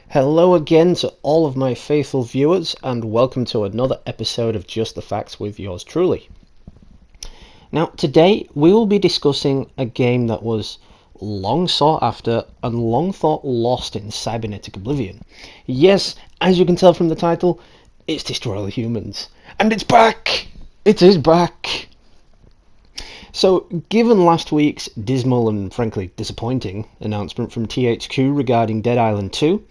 Hello again to all of my faithful viewers, and welcome to another episode of Just the Facts with yours truly. Now, today we will be discussing a game that was long sought after and long thought lost in cybernetic oblivion. Yes, as you can tell from the title, it's Destroy All Humans. And it's back! It is back! So, given last week's dismal and frankly disappointing announcement from THQ regarding Dead Island 2,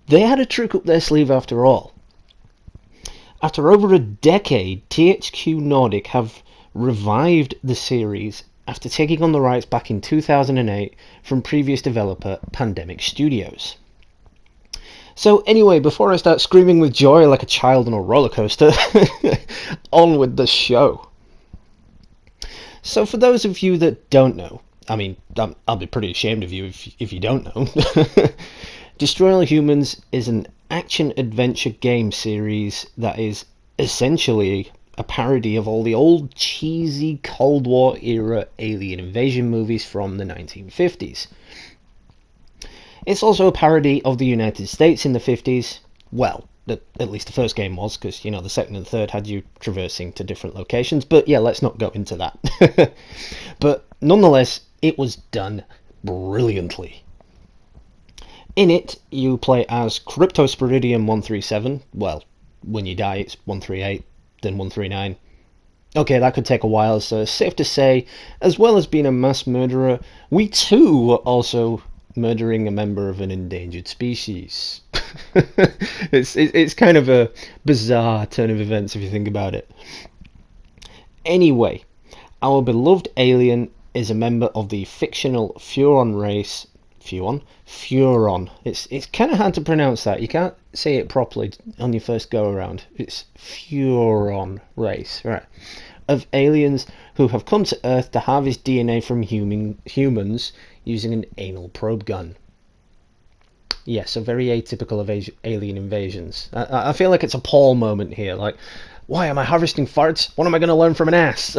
they had a trick up their sleeve after all. After over a decade, THQ Nordic have revived the series after taking on the rights back in 2008 from previous developer Pandemic Studios. So anyway, before I start screaming with joy like a child on a roller coaster, on with the show. So for those of you that don't know, I'll be pretty ashamed of you if you don't know. Destroy All Humans is an action-adventure game series that is essentially a parody of all the old cheesy Cold War era alien invasion movies from the 1950s. It's also a parody of the United States in the 50s. Well, at least the first game was, because, the second and third had you traversing to different locations. But yeah, let's not go into that. But nonetheless, it was done brilliantly. In it, you play as Cryptosporidium 137. Well, when you die, it's 138, then 139. Okay, that could take a while, so safe to say, as well as being a mass murderer, we too were also murdering a member of an endangered species. It's kind of a bizarre turn of events if you think about it. Anyway, our beloved alien is a member of the fictional Furon race. Furon. It's kind of hard to pronounce that. You can't say it properly on your first go around. It's Furon race, right? Of aliens who have come to Earth to harvest DNA from humans using an anal probe gun. Yes, so very atypical of alien invasions. I feel like it's a Paul moment here. Like, why am I harvesting farts? What am I going to learn from an ass?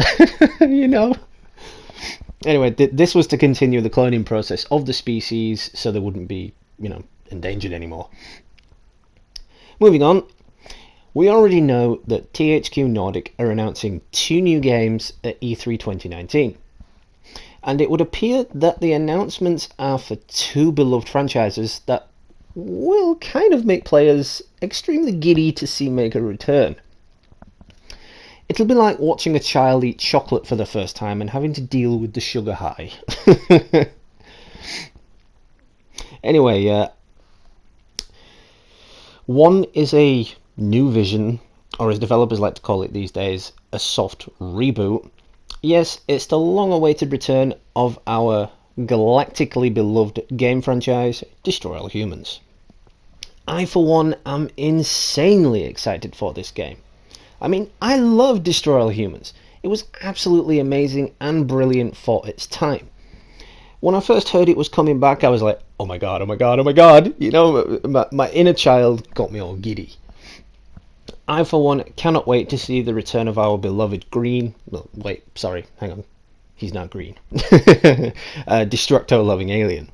Anyway, this was to continue the cloning process of the species so they wouldn't be, endangered anymore. Moving on, we already know that THQ Nordic are announcing 2 new games at E3 2019. And it would appear that the announcements are for 2 beloved franchises that will kind of make players extremely giddy to see make a return. It'll be like watching a child eat chocolate for the first time and having to deal with the sugar high. Anyway, one is a new vision, or as developers like to call it these days, a soft reboot. Yes, it's the long-awaited return of our galactically beloved game franchise, Destroy All Humans. I, for one, am insanely excited for this game. I love Destroy All Humans. It was absolutely amazing and brilliant for its time. When I first heard it was coming back, I was like, oh my god, oh my god, oh my god. My inner child got me all giddy. I, for one, cannot wait to see the return of our beloved green... Well, wait, sorry, hang on. He's not green. Destructo-loving alien.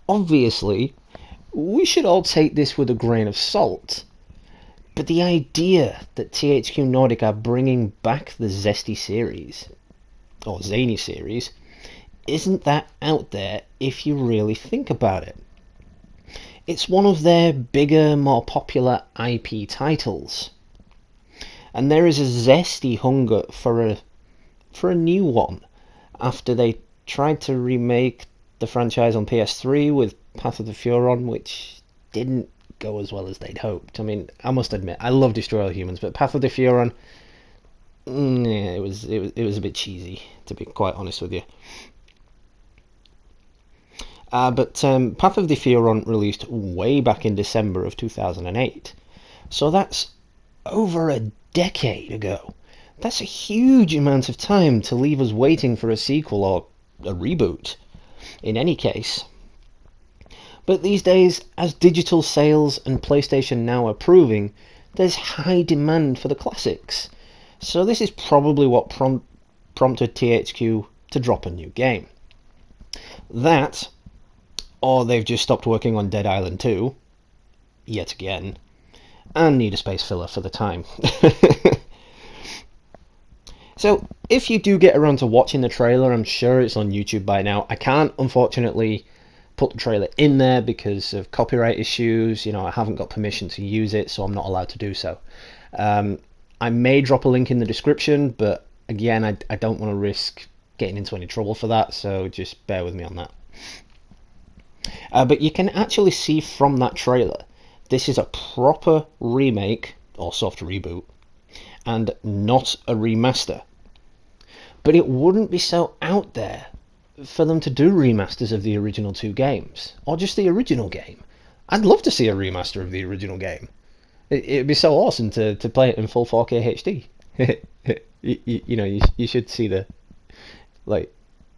Obviously, we should all take this with a grain of salt. But the idea that THQ Nordic are bringing back the Zesty series, or Zany series, isn't that out there if you really think about it. It's one of their bigger, more popular IP titles. And there is a zesty hunger for a new one after they tried to remake the franchise on PS3 with Path of the Furon, which didn't go as well as they'd hoped. I must admit, I love Destroy All Humans, but Path of the Furon, it was a bit cheesy, to be quite honest with you. But Path of the Furon released way back in December of 2008, so that's over a decade ago. That's a huge amount of time to leave us waiting for a sequel or a reboot, in any case. But these days, as digital sales and PlayStation Now are proving, there's high demand for the classics. So this is probably what prompted THQ to drop a new game. That, or they've just stopped working on Dead Island 2, yet again, and need a space filler for the time. So, if you do get around to watching the trailer, I'm sure it's on YouTube by now. I can't, unfortunately, put the trailer in there because of copyright issues. You know, I haven't got permission to use it, so I'm not allowed to do so. I may drop a link in the description, but again, I don't want to risk getting into any trouble for that, so just bear with me on that. But you can actually see from that trailer, this is a proper remake, or soft reboot, and not a remaster. But it wouldn't be so out there for them to do remasters of the original 2 games, or just the original game. I'd love to see a remaster of the original game. It'd be so awesome to play it in full 4K HD. you should see the like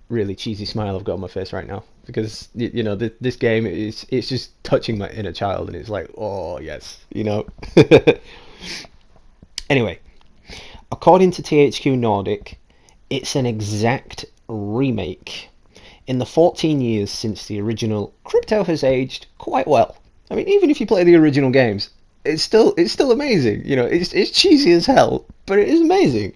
really cheesy smile I've got on my face right now, because this game it's just touching my inner child, and it's like, oh yes, Anyway, according to THQ Nordic, it's an exact remake. In the 14 years since the original, Crypto has aged quite well. I mean, even if you play the original games, it's still amazing. It's cheesy as hell, but it is amazing.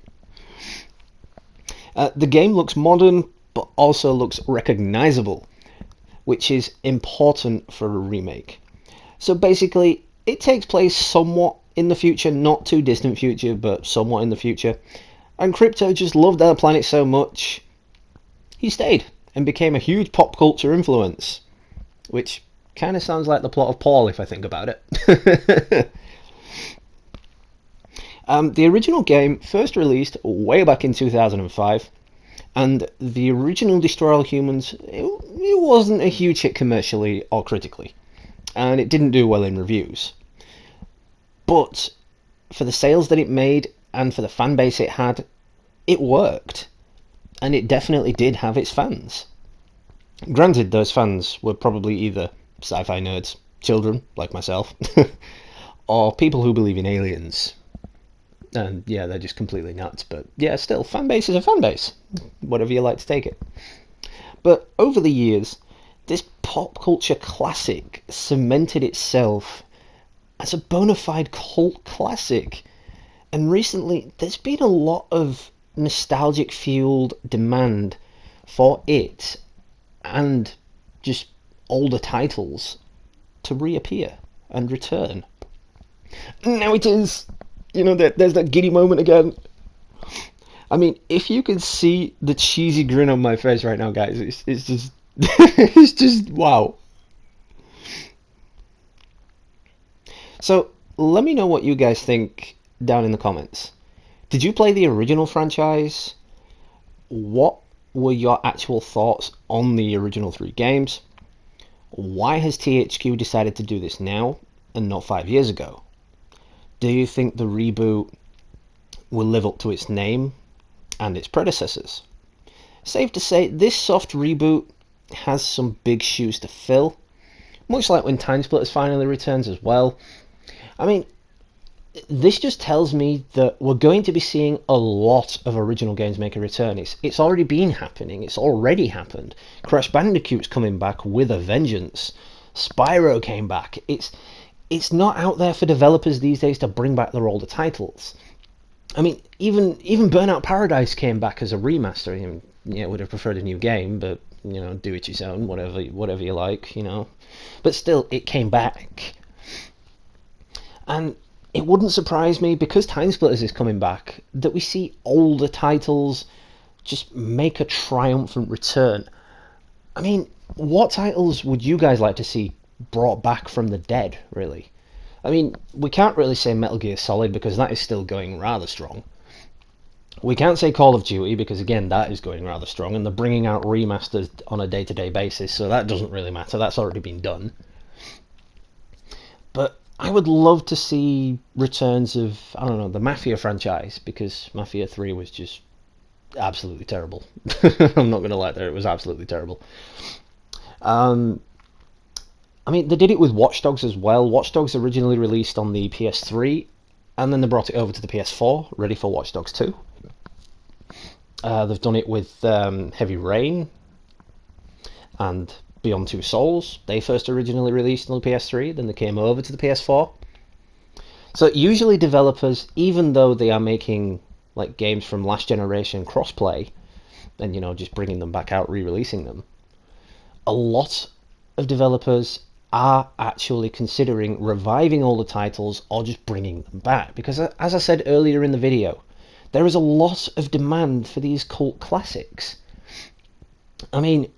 The game looks modern, but also looks recognizable, which is important for a remake. So basically, it takes place somewhat in the future, not too distant future, but somewhat in the future. And Crypto just loved their planet so much, he stayed and became a huge pop culture influence, which kind of sounds like the plot of Paul if I think about it. The original game first released way back in 2005, and the original Destroy All Humans, it wasn't a huge hit commercially or critically, and it didn't do well in reviews. But for the sales that it made, and for the fan base it had, it worked. And it definitely did have its fans. Granted, those fans were probably either sci-fi nerds, children, like myself, or people who believe in aliens. And yeah, they're just completely nuts, but yeah, still, fan base is a fan base, whatever you like to take it. But over the years, this pop culture classic cemented itself as a bona fide cult classic. And recently, there's been a lot of nostalgic fueled demand for it and just older titles to reappear and return. And now it is. There's that giddy moment again. I mean, if you could see the cheesy grin on my face right now, guys, it's just it's just wow. So let me know what you guys think down in the comments. Did you play the original franchise? What were your actual thoughts on the original 3 games? Why has THQ decided to do this now and not 5 years ago? Do you think the reboot will live up to its name and its predecessors? Safe to say, this soft reboot has some big shoes to fill, much like when TimeSplitters finally returns as well. I mean, this just tells me that we're going to be seeing a lot of original games make a return. It's already been happening. It's already happened. Crash Bandicoot's coming back with a vengeance. Spyro came back. It's not out there for developers these days to bring back their older titles. I mean, even Burnout Paradise came back as a remaster. Would have preferred a new game, but do it your own, whatever you like, But still, it came back. And it wouldn't surprise me, because TimeSplitters is coming back, that we see older titles just make a triumphant return. I mean, what titles would you guys like to see brought back from the dead, really? I mean, we can't really say Metal Gear Solid, because that is still going rather strong. We can't say Call of Duty, because again, that is going rather strong, and they're bringing out remasters on a day-to-day basis, so that doesn't really matter. That's already been done. But I would love to see returns of, I don't know, the Mafia franchise, because Mafia 3 was just absolutely terrible. I'm not going to lie there, it was absolutely terrible. I mean, they did it with Watch Dogs as well. Watch Dogs originally released on the PS3, and then they brought it over to the PS4, ready for Watch Dogs 2. They've done it with Heavy Rain, and Beyond Two Souls. They first originally released on the PS3, then they came over to the PS4. So usually developers, even though they are making like games from last generation crossplay, and just bringing them back out, re-releasing them, a lot of developers are actually considering reviving all the titles or just bringing them back, because as I said earlier in the video, there is a lot of demand for these cult classics. I mean,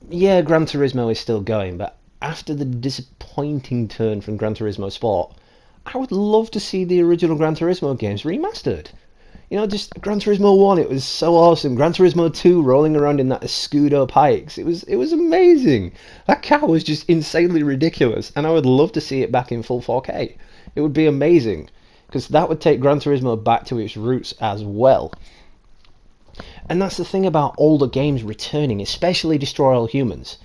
yeah, Gran Turismo is still going, but after the disappointing turn from Gran Turismo Sport, I would love to see the original Gran Turismo games remastered. Just Gran Turismo 1, it was so awesome. Gran Turismo 2, rolling around in that Escudo Pikes, it was amazing. That car was just insanely ridiculous, and I would love to see it back in full 4K. It would be amazing, because that would take Gran Turismo back to its roots as well. And that's the thing about older games returning, especially Destroy All Humans.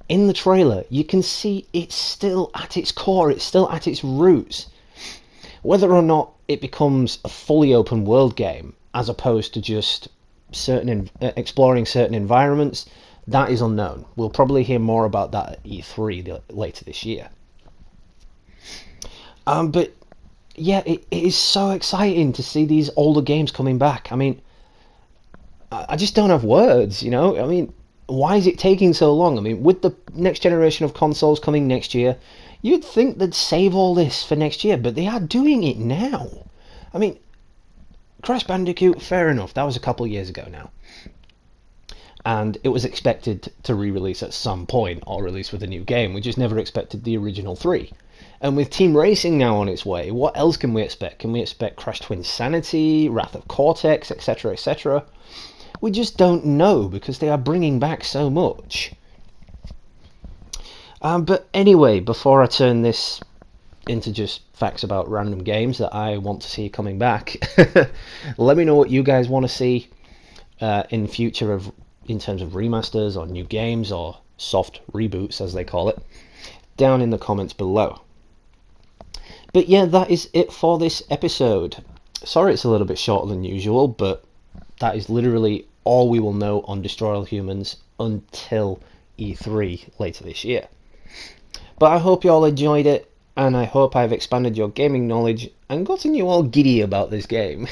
In the trailer, you can see it's still at its core, it's still at its roots. Whether or not it becomes a fully open world game, as opposed to just exploring certain environments, that is unknown. We'll probably hear more about that at E3 later this year. But yeah, it is so exciting to see these older games coming back. I mean, I just don't have words, I mean, why is it taking so long? I mean, with the next generation of consoles coming next year, you'd think they'd save all this for next year, but they are doing it now. I mean, Crash Bandicoot, fair enough, that was a couple of years ago now. And it was expected to re-release at some point, or release with a new game. We just never expected the original 3. And with Team Racing now on its way, what else can we expect? Can we expect Crash Twinsanity, Wrath of Cortex, etc., etc.? We just don't know, because they are bringing back so much. But anyway, before I turn this into just facts about random games that I want to see coming back, let me know what you guys want to see in future in terms of remasters or new games or soft reboots, as they call it, down in the comments below. But yeah, that is it for this episode. Sorry it's a little bit shorter than usual, but that is literally all we will know on Destroy All Humans until E3 later this year. But I hope you all enjoyed it, and I hope I've expanded your gaming knowledge and gotten you all giddy about this game.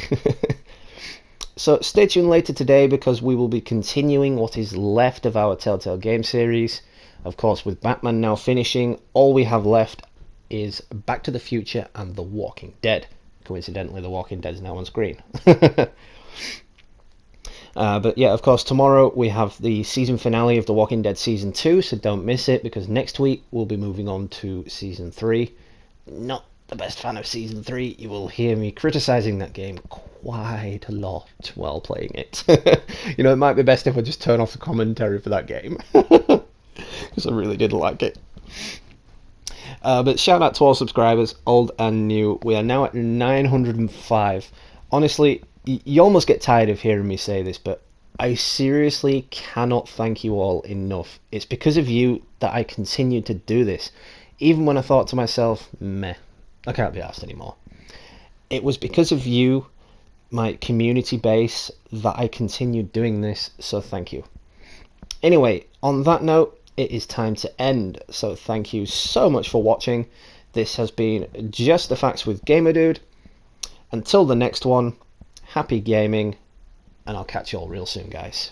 So stay tuned later today, because we will be continuing what is left of our Telltale game series. Of course, with Batman now finishing, all we have left is Back to the Future and The Walking Dead. Coincidentally, The Walking Dead is now on screen. But yeah, of course, tomorrow we have the season finale of The Walking Dead Season 2, so don't miss it, because next week we'll be moving on to Season 3. Not the best fan of Season 3. You will hear me criticising that game quite a lot while playing it. It might be best if I just turn off the commentary for that game, because I really didn't like it. But shout out to all subscribers, old and new. We are now at 905. Honestly, you almost get tired of hearing me say this, but I seriously cannot thank you all enough. It's because of you that I continue to do this, even when I thought to myself, meh, I can't be arsed anymore. It was because of you, my community base, that I continued doing this, so thank you. Anyway, on that note, it is time to end, so thank you so much for watching. This has been Just the Facts with Gamerdude. Until the next one, happy gaming, and I'll catch you all real soon, guys.